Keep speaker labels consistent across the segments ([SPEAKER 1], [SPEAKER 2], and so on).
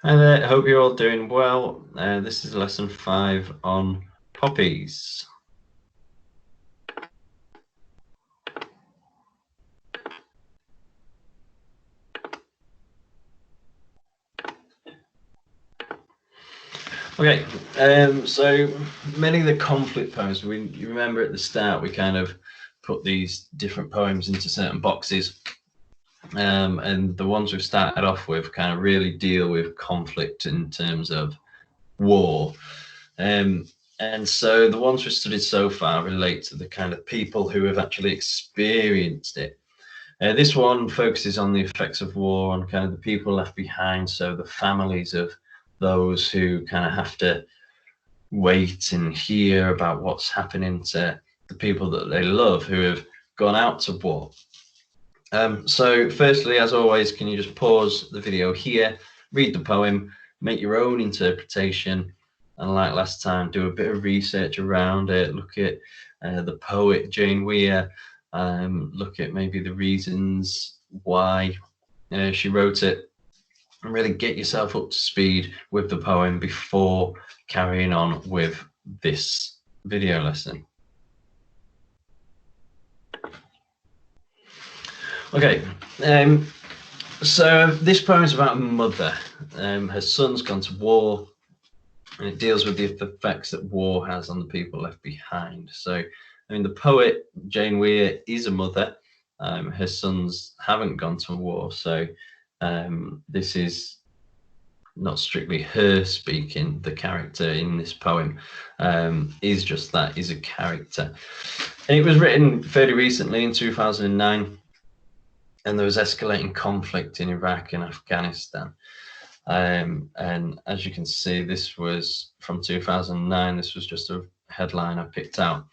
[SPEAKER 1] Hi there, hope you're all doing well. This is lesson 5 on poppies. Okay, so many of the conflict poems, you remember at the start we kind of put these different poems into certain boxes, and the ones we've started off with kind of really deal with conflict in terms of war. And so the ones we've studied so far relate to the kind of people who have actually experienced it. This one focuses on the effects of war on kind of the people left behind, so the families of those who kind of have to wait and hear about what's happening to the people that they love who have gone out to war. So firstly, as always, can you just pause the video here, read the poem, make your own interpretation, and like last time, do a bit of research around it, look at the poet Jane Weir, look at maybe the reasons why she wrote it, and really get yourself up to speed with the poem before carrying on with this video lesson. Okay, so this poem is about a mother. Her son's gone to war, and it deals with the effects that war has on the people left behind. So, I mean, the poet Jane Weir is a mother. Her sons haven't gone to war, so this is not strictly her speaking. The character in this poem is just that, is a character. And it was written fairly recently in 2009. And there was escalating conflict in Iraq and Afghanistan. And as you can see, this was from 2009. This was just a headline I picked out.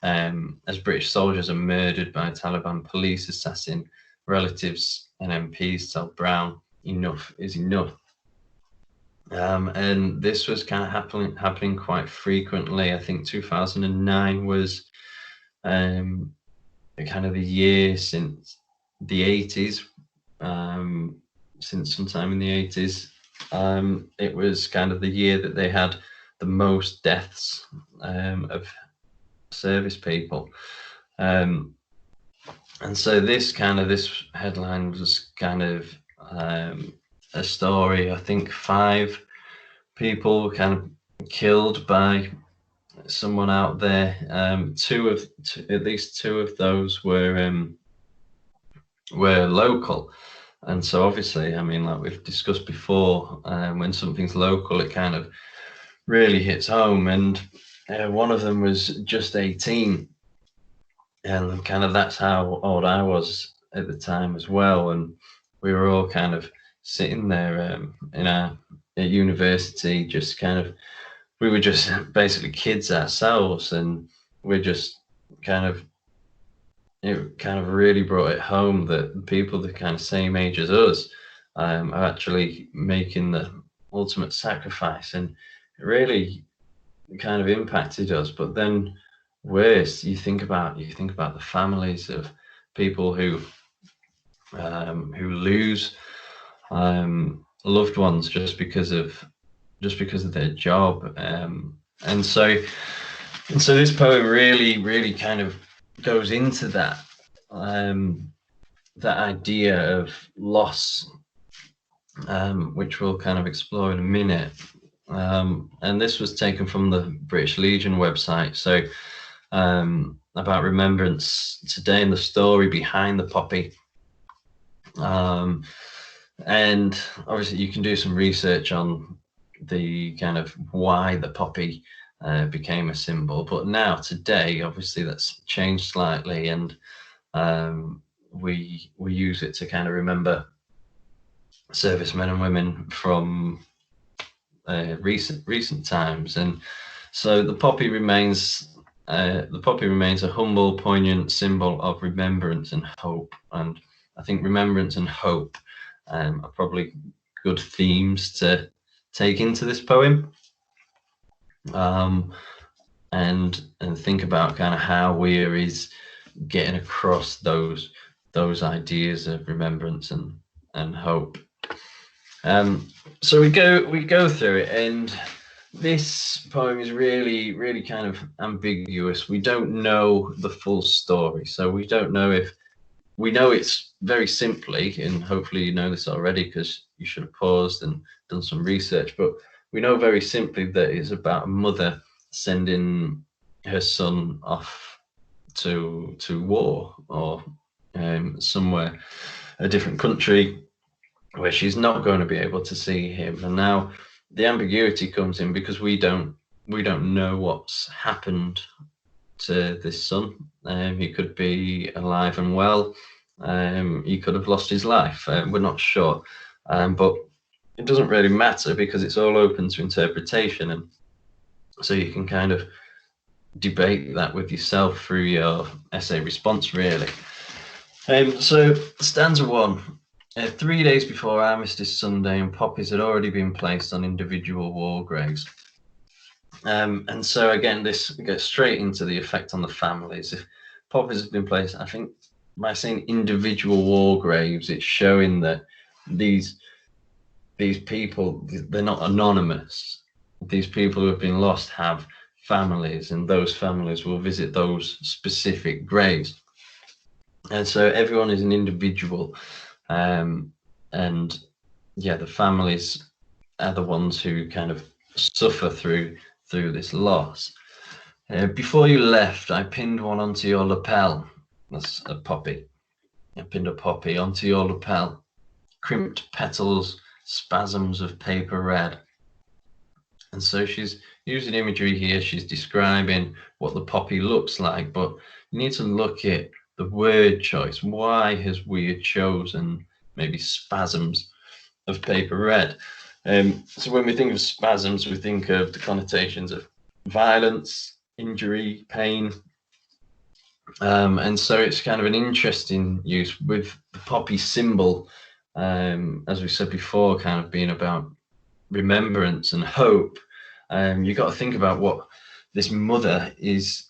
[SPEAKER 1] As British soldiers are murdered by Taliban police assassin, relatives and MPs tell Brown, enough is enough. And this was kind of happening quite frequently. I think 2009 was kind of the year since the 80s, since sometime in the 80s. It was kind of the year that they had the most deaths of service people. And so this headline was kind of a story. I think 5 people were kind of killed by someone out there. At least two of those were local. And so obviously, I mean, like we've discussed before, when something's local, it kind of really hits home. And one of them was just 18. And kind of that's how old I was at the time as well. And we were all kind of sitting there at university, just kind of, we were just basically kids ourselves. And we're just kind of, it kind of really brought it home that people the kind of same age as us are actually making the ultimate sacrifice, and it really kind of impacted us. But then worse, you think about the families of people who lose loved ones just because of their job, and so this poem really kind of goes into that that idea of loss, which we'll kind of explore in a minute. And this was taken from the British Legion website. So about remembrance today and the story behind the poppy. And obviously you can do some research on the kind of why the poppy became a symbol, but now today obviously that's changed slightly, and we use it to kind of remember servicemen and women from recent times. And so the poppy remains a humble, poignant symbol of remembrance and hope. And I think remembrance and hope are probably good themes to take into this poem, and think about kind of how Weir is getting across those ideas of remembrance and hope. So we go through it, and this poem is really kind of ambiguous. We don't know the full story, so we don't know if we know it's very simply, and hopefully you know this already because you should have paused and done some research, but we know very simply that it's about a mother sending her son off to war, or somewhere, a different country, where she's not going to be able to see him. And now the ambiguity comes in because we don't know what's happened to this son. He could be alive and well. He could have lost his life. We're not sure, but it doesn't really matter because it's all open to interpretation, and so you can kind of debate that with yourself through your essay response, really. So stanza 1. 3 days before Armistice Sunday, and poppies had already been placed on individual war graves. And so again, this gets straight into the effect on the families. If poppies have been placed, I think by saying individual war graves, it's showing that these people, they're not anonymous. These people who have been lost have families, and those families will visit those specific graves. And so everyone is an individual. And yeah, the families are the ones who kind of suffer through this loss. Before you left, I pinned one onto your lapel. That's a poppy. I pinned a poppy onto your lapel. Crimped petals, spasms of paper red. And so she's using imagery here. She's describing what the poppy looks like, but you need to look at the word choice. Why has Weir chosen maybe spasms of paper red? So when we think of spasms, we think of the connotations of violence, injury, pain. And so it's kind of an interesting use with the poppy symbol, as we said before, kind of being about remembrance and hope. You've got to think about what this mother is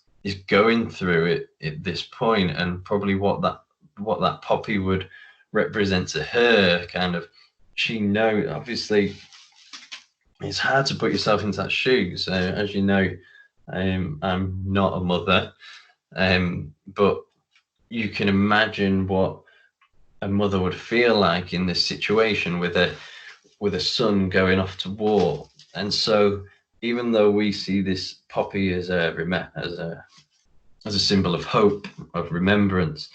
[SPEAKER 1] going through at this point, and probably what that poppy would represent to her. Kind of, she knows, obviously it's hard to put yourself into that shoes. As you know, I'm not a mother, but you can imagine what a mother would feel like in this situation with a son going off to war. And so even though we see this poppy as a symbol of hope, of remembrance,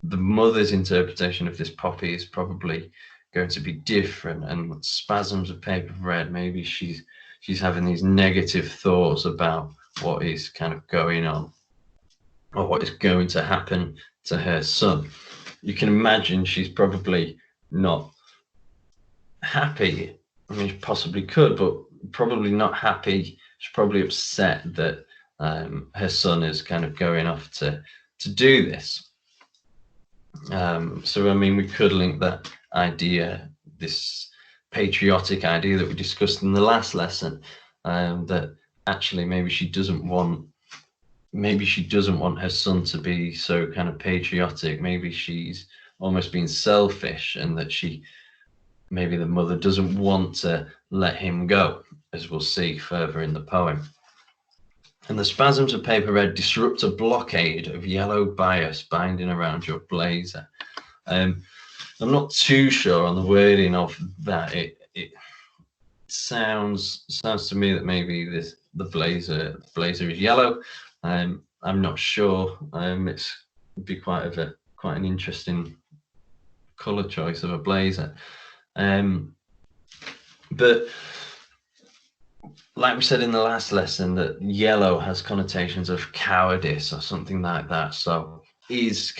[SPEAKER 1] the mother's interpretation of this poppy is probably going to be different. And spasms of paper red, maybe she's having these negative thoughts about what is kind of going on, or what is going to happen to her son. You can imagine she's probably not happy. I mean, she possibly could, but probably not happy. She's probably upset that her son is kind of going off to do this. So I mean, we could link that idea, this patriotic idea that we discussed in the last lesson, that actually maybe she doesn't want her son to be so kind of patriotic. Maybe she's almost being selfish, and that maybe the mother doesn't want to let him go, as we'll see further in the poem. And the spasms of paper red disrupt a blockade of yellow bias binding around your blazer. I'm not too sure on the wording of that. It sounds to me that maybe the blazer is yellow. I'm not sure. It'd be quite an interesting colour choice of a blazer. But like we said in the last lesson, that yellow has connotations of cowardice or something like that. So is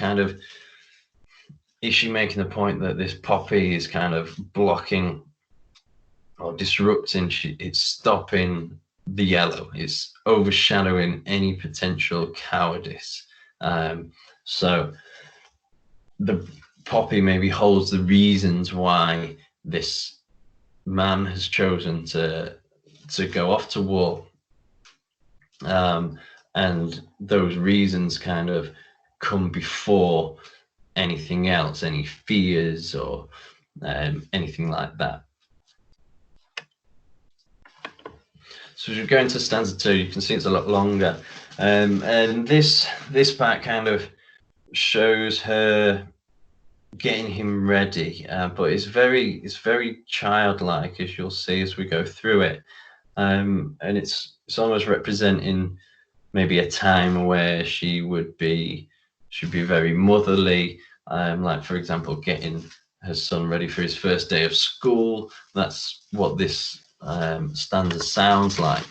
[SPEAKER 1] she making the point that this poppy is kind of blocking or disrupting? It's stopping the yellow, it's overshadowing any potential cowardice. So the poppy maybe holds the reasons why this man has chosen to go off to war, and those reasons kind of come before anything else, any fears or anything like that. So as we go into stanza 2, you can see it's a lot longer. And this part kind of shows her getting him ready, but it's very childlike, as you'll see as we go through it. And it's almost representing maybe a time where she'd be very motherly, like for example getting her son ready for his first day of school. That's what this stanza sounds like.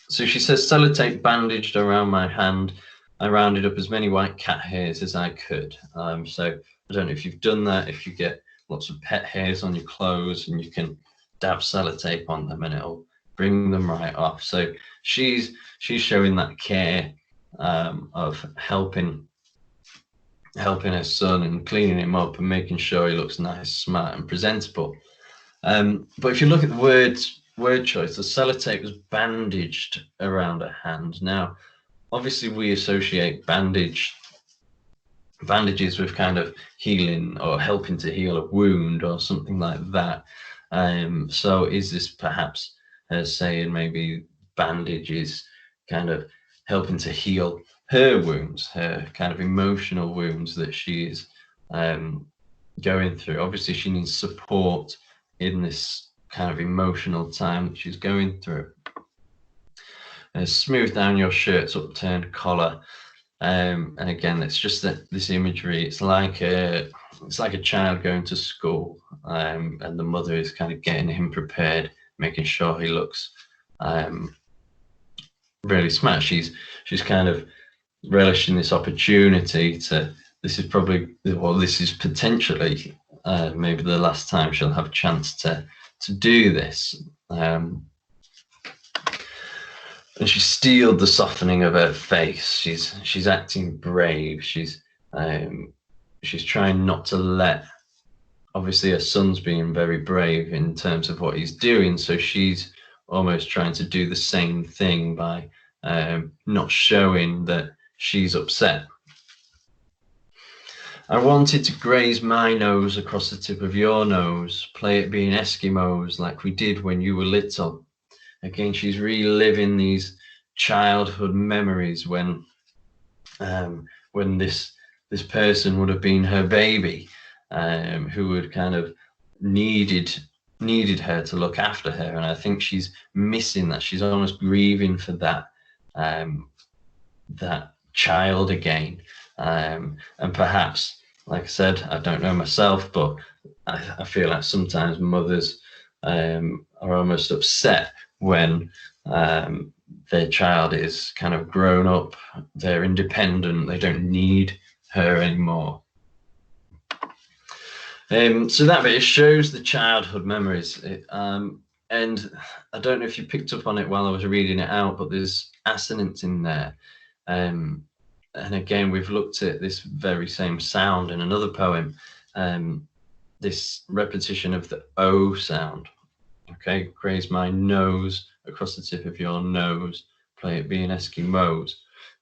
[SPEAKER 1] So she says, sellotape bandaged around my hand, I rounded up as many white cat hairs as I could. So I don't know if you've done that, if you get lots of pet hairs on your clothes and you can dab sellotape on them and it'll bring them right off. So she's showing that care of helping her son and cleaning him up and making sure he looks nice, smart and presentable. But if you look at the word choice, the sellotape was bandaged around her hand. Now, obviously we associate bandages with kind of healing or helping to heal a wound or something like that. So is this perhaps saying maybe bandage is kind of helping to heal her wounds, her kind of emotional wounds that she is going through? Obviously she needs support in this kind of emotional time that she's going through. Smooth down your shirt's upturned collar, and again, it's just this imagery. It's like a child going to school, and the mother is kind of getting him prepared, making sure he looks really smart. She's kind of relishing this opportunity to. This is potentially maybe the last time she'll have a chance to do this. And she steeled the softening of her face. She's acting brave. She's trying not to let. Obviously, her son's being very brave in terms of what he's doing, so she's almost trying to do the same thing by not showing that she's upset. I wanted to graze my nose across the tip of your nose, play at being Eskimos like we did when you were little. Again, she's reliving these childhood memories when this person would have been her baby, who would kind of needed her to look after her, and I think she's missing that. She's almost grieving for that child again, and perhaps, like I said, I don't know myself, but I feel like sometimes mothers are almost upset when their child is kind of grown up, they're independent, they don't need her anymore. So that bit, it shows the childhood memories. And I don't know if you picked up on it while I was reading it out, but there's assonance in there. And again, we've looked at this very same sound in another poem, this repetition of the O sound. Okay, graze my nose across the tip of your nose, play it being Eskimos.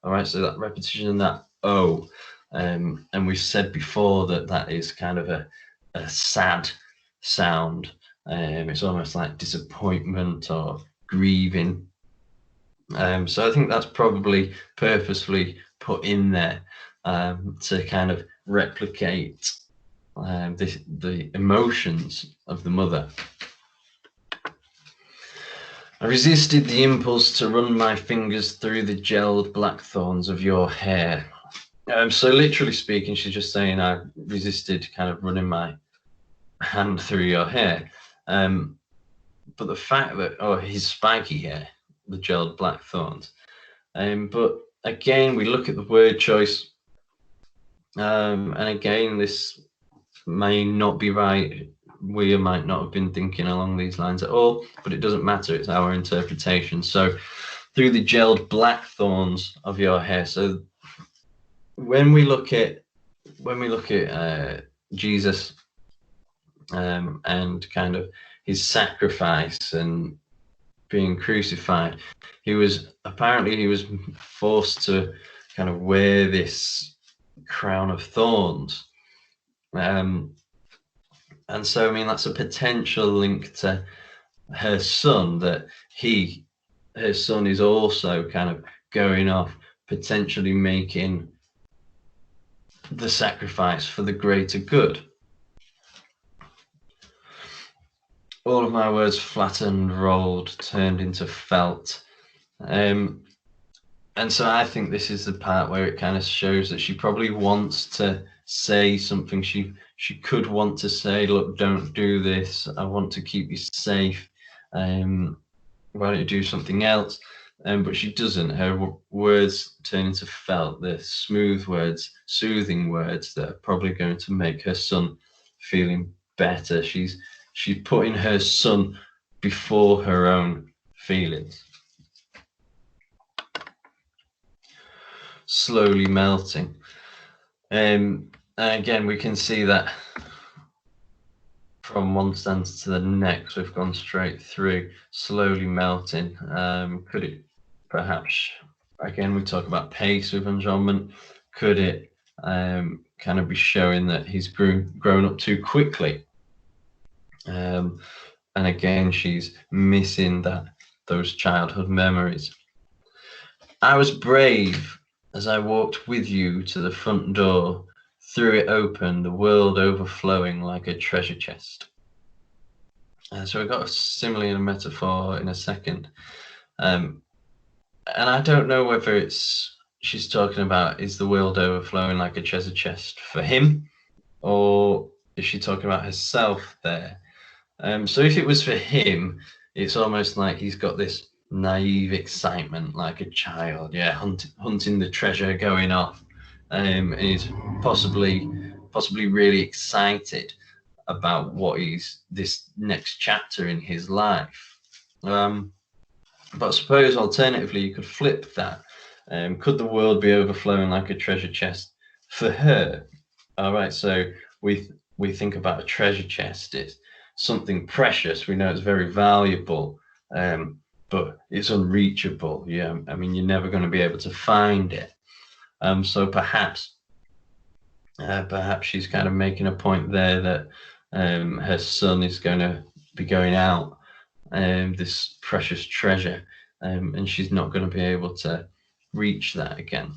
[SPEAKER 1] All right, so that repetition and that O, and we've said before that is kind of a sad sound. It's almost like disappointment or grieving. So I think that's probably purposefully put in there to kind of replicate the emotions of the mother. I resisted the impulse to run my fingers through the gelled blackthorns of your hair. So literally speaking, she's just saying I resisted kind of running my hand through your hair. But the fact that, his spiky hair, the gelled blackthorns. But again, we look at the word choice. And again, this may not be right. We might not have been thinking along these lines at all, but it doesn't matter. It's our interpretation. So through the gelled blackthorns of your hair. So when we look at Jesus and kind of his sacrifice and being crucified, he was forced to kind of wear this crown of thorns. And so, I mean, that's a potential link to her son, that her son is also kind of going off, potentially making the sacrifice for the greater good. All of my words flattened, rolled, turned into felt. And so I think this is the part where it kind of shows that she probably wants to say something. She could want to say, look, don't do this. I want to keep you safe. Why don't you do something else? But she doesn't. Her words turn into felt. They're smooth words, soothing words that are probably going to make her son feeling better. She's putting her son before her own feelings. Slowly melting. And again, we can see that from one stanza to the next, we've gone straight through, slowly melting. Could it perhaps, again, we talk about pace with enjambment, could it kind of be showing that he's grown up too quickly? And again, she's missing those childhood memories. I was brave as I walked with you to the front door, threw it open, the world overflowing like a treasure chest. So we've got a simile and a metaphor in a second. And I don't know whether she's talking about, is the world overflowing like a treasure chest for him, or is she talking about herself there? So if it was for him, it's almost like he's got this naive excitement like a child, yeah, hunting the treasure, going off, and he's possibly really excited about this next chapter in his life. But I suppose alternatively you could flip that. Could the world be overflowing like a treasure chest for her? All right, so we think about a treasure chest, it's something precious, we know it's very valuable, but it's unreachable. Yeah, I mean, you're never going to be able to find it. So perhaps she's kind of making a point there that her son is going to be going out this precious treasure, and she's not going to be able to reach that again.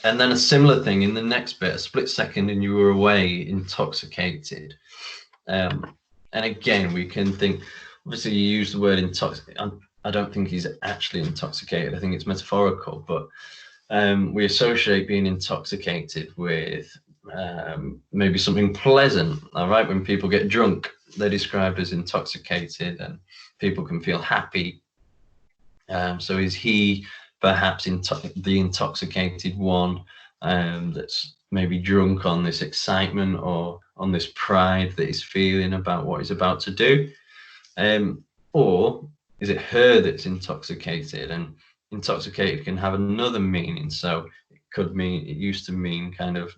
[SPEAKER 1] And then a similar thing in the next bit, a split second and you were away, intoxicated. And again, we can think, obviously you use the word intoxicated. I don't think he's actually intoxicated. I think it's metaphorical, but we associate being intoxicated with maybe something pleasant. All right, when people get drunk, they're described as intoxicated, and people can feel happy. So is he perhaps the intoxicated one that's maybe drunk on this excitement or on this pride that he's feeling about what he's about to do? Or is it her that's intoxicated? And intoxicated can have another meaning. So it used to mean kind of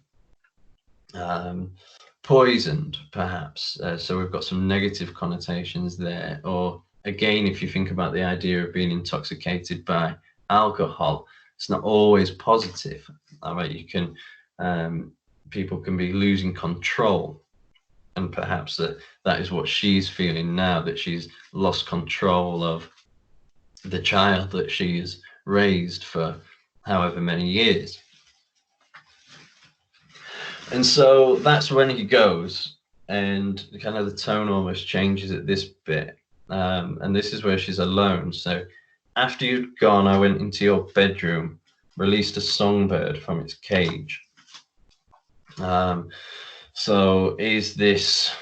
[SPEAKER 1] poisoned, perhaps. So we've got some negative connotations there. Or again, if you think about the idea of being intoxicated by alcohol, it's not always positive. All right, you can people can be losing control, and perhaps that is what she's feeling now, that she's lost control of the child that she has raised for however many years. And so that's when he goes, and kind of the tone almost changes at this bit. And this is where she's alone. So after you'd gone, I went into your bedroom, released a songbird from its cage. So is this,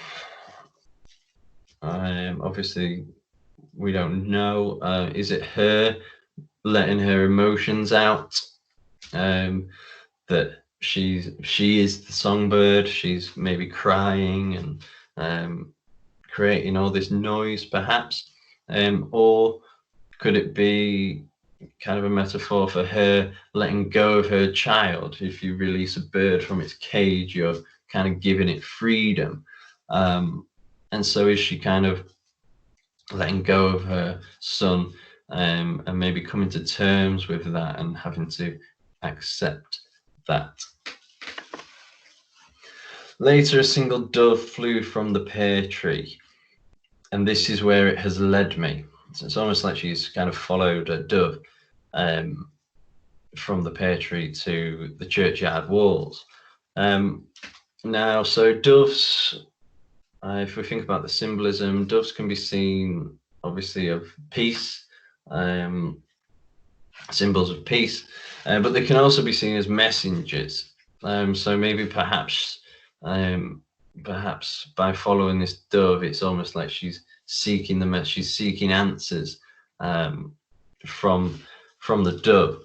[SPEAKER 1] obviously we don't know, is it her letting her emotions out, that she is the songbird, she's maybe crying and creating all this noise perhaps, or could it be kind of a metaphor for her letting go of her child? If you release a bird from its cage, you're kind of giving it freedom, and so is she kind of letting go of her son, and maybe coming to terms with that and having to accept that. Later, a single dove flew from the pear tree. and this is where it has led me. So it's almost like she's kind of followed a dove from the pear tree to the churchyard walls. Now, so doves, if we think about the symbolism, doves can be seen obviously of peace, symbols of peace, but they can also be seen as messengers. So maybe perhaps by following this dove, it's almost like she's seeking she's seeking answers from the dove.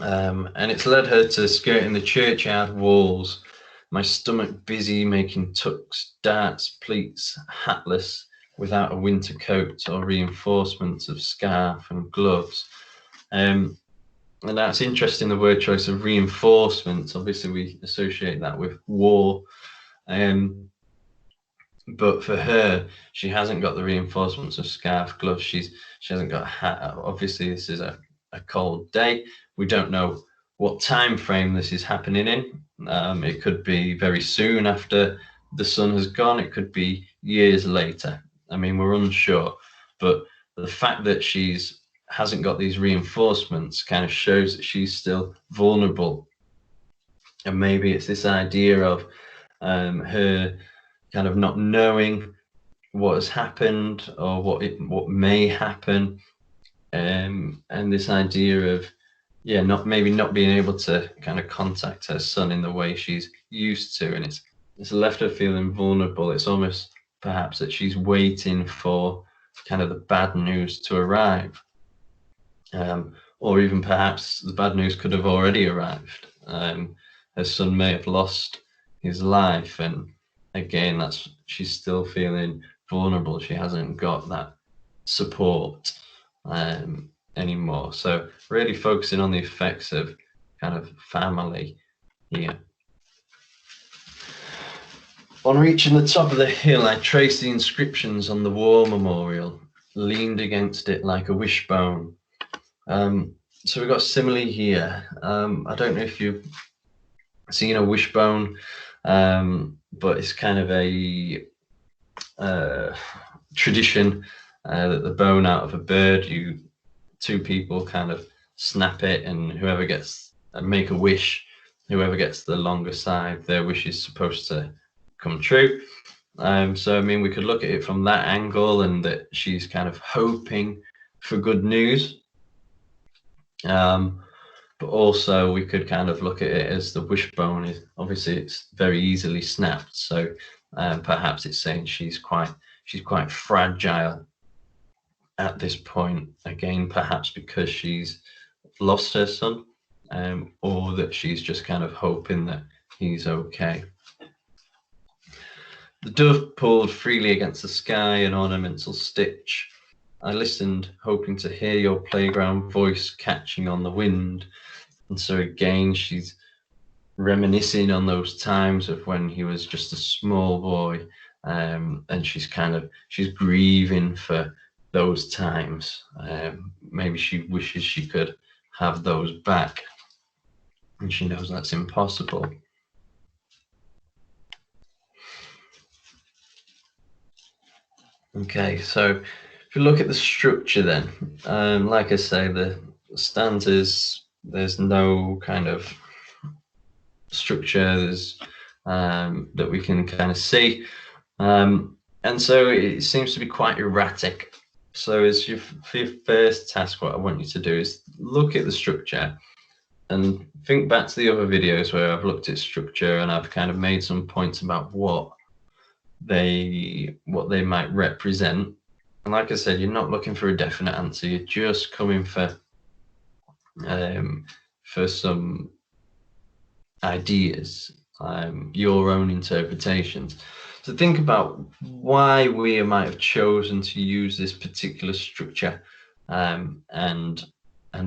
[SPEAKER 1] And it's led her to skirting the churchyard walls, my stomach busy making tucks, darts, pleats, hatless, without a winter coat or reinforcements of scarf and gloves. And that's interesting, the word choice of reinforcements. Obviously, we associate that with war. But for her, she hasn't got the reinforcements of scarf, gloves. She hasn't got a hat. Obviously, this is a cold day. We don't know what time frame this is happening in. It could be very soon after the sun has gone. It could be years later. I mean, we're unsure. But the fact that she's hasn't got these reinforcements kind of shows that she's still vulnerable. And maybe it's this idea of her kind of not knowing what has happened or what may happen, and this idea of not being able to kind of contact her son in the way she's used to, and it's left her feeling vulnerable. It's almost perhaps that she's waiting for kind of the bad news to arrive, or even perhaps the bad news could have already arrived. Her son may have lost his life, and again, she's still feeling vulnerable. She hasn't got that support anymore. So really focusing on the effects of kind of family here. On reaching the top of the hill, I traced the inscriptions on the war memorial, leaned against it like a wishbone. So we've got simile here. I don't know if you've seen a wishbone, but it's kind of a tradition that the bone out of a bird, two people kind of snap it, and whoever gets make a wish, whoever gets the longer side, their wish is supposed to come true. So I mean, we could look at it from that angle, and that she's kind of hoping for good news. But also we could kind of look at it as the wishbone is obviously it's very easily snapped. So perhaps it's saying she's quite fragile at this point. Again, perhaps because she's lost her son, or that she's just kind of hoping that he's okay. The dove pulled freely against the sky, an ornamental stitch. I listened, hoping to hear your playground voice catching on the wind. And so again, she's reminiscing on those times of when he was just a small boy, and she's grieving for those times. Maybe she wishes she could have those back, and she knows that's impossible. Okay, so if you look at the structure then, like I say, the stanzas, there's no kind of structure that we can kind of see, and so it seems to be quite erratic. So for your first task, what I want you to do is look at the structure and think back to the other videos where I've looked at structure and I've kind of made some points about what they might represent. And like I said, you're not looking for a definite answer, you're just coming for some ideas, your own interpretations. So think about why we might have chosen to use this particular structure, and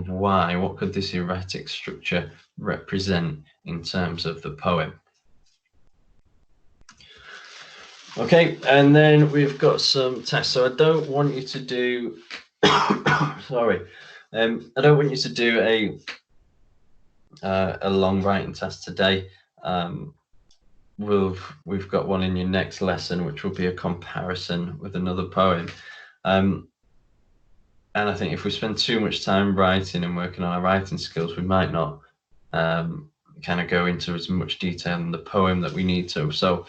[SPEAKER 1] why. What could this erratic structure represent in terms of the poem? Okay, and then we've got some tests. So I don't want you to do sorry, I don't want you to do a long writing test today. we've got one in your next lesson, which will be a comparison with another poem. And I think if we spend too much time writing and working on our writing skills, we might not kind of go into as much detail in the poem that we need to. So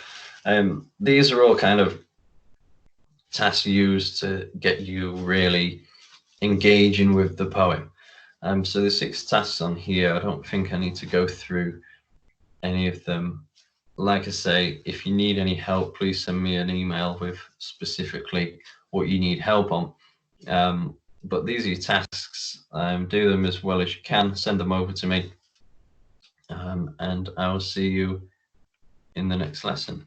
[SPEAKER 1] these are all kind of tasks used to get you really engaging with the poem. So the 6 tasks on here, I don't think I need to go through any of them. Like I say, if you need any help, please send me an email with specifically what you need help on. But these are your tasks. Do them as well as you can. Send them over to me. And I will see you in the next lesson.